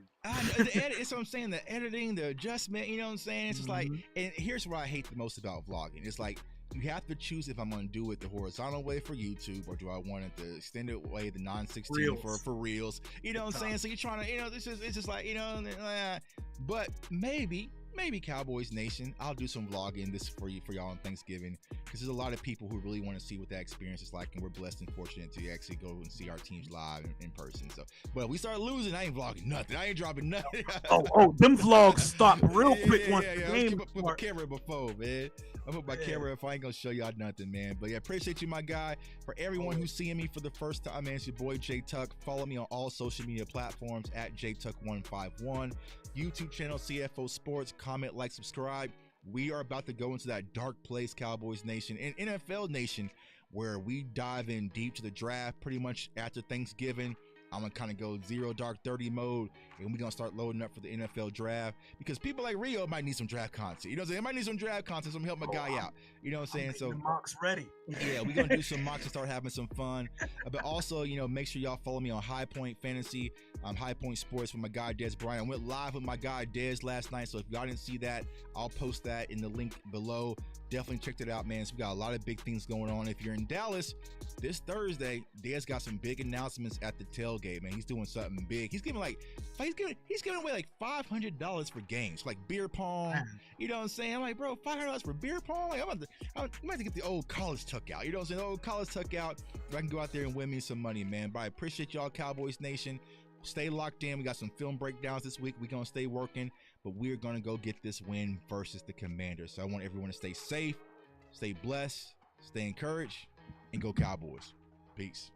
it's what I'm saying. The editing, the adjustment. You know what I'm saying? It's just like, and here's what I hate the most about vlogging. It's like, you have to choose if I'm going to do it the horizontal way for YouTube, or do I want it the extended way, the 916 for reels. You know what I'm saying? So you're trying to, it's just like, but maybe Cowboys Nation, I'll do some vlogging this for y'all on Thanksgiving, because there's a lot of people who really want to see what that experience is like, and we're blessed and fortunate to actually go and see our teams live in person. So, but if we start losing, I ain't vlogging nothing. I ain't dropping nothing. Them vlogs stop real quick once the game. Put my camera before, man. I put my camera if I ain't gonna show y'all nothing, man. But yeah, appreciate you, my guy. For everyone who's seeing me for the first time, man, it's your boy J Tuck. Follow me on all social media platforms at JTuck151. YouTube channel CFO Sports. Comment, like, subscribe. We are about to go into that dark place, Cowboys Nation and NFL Nation, where we dive in deep to the draft pretty much after Thanksgiving. I'm gonna kind of go zero dark 30 mode, and we're gonna start loading up for the NFL draft, because people like Rio might need some draft content. You know what I'm saying? They might need some draft content, so I'm help my guy out. You know what I'm saying? So the mocks ready. Yeah, we're gonna do some mocks and start having some fun. But also, make sure y'all follow me on High Point Fantasy, High Point Sports with my guy Des Bryant. I went live with my guy Des last night, so if y'all didn't see that, I'll post that in the link below. Definitely check it out, man. So we got a lot of big things going on. If you're in Dallas this Thursday, Des got some big announcements at the tailgate, man. He's doing something big. He's giving away like $500 for games, like beer pong. You know what I'm saying? I'm like, bro, $500 for beer pong? Like, I'm about to get the old college tuck out. You know what I'm saying? The old college tuck out, so I can go out there and win me some money, man. But I appreciate y'all, Cowboys Nation. Stay locked in. We got some film breakdowns this week. We're gonna stay working, but we're gonna go get this win versus the Commanders. So I want everyone to stay safe, stay blessed, stay encouraged, and go Cowboys. Peace.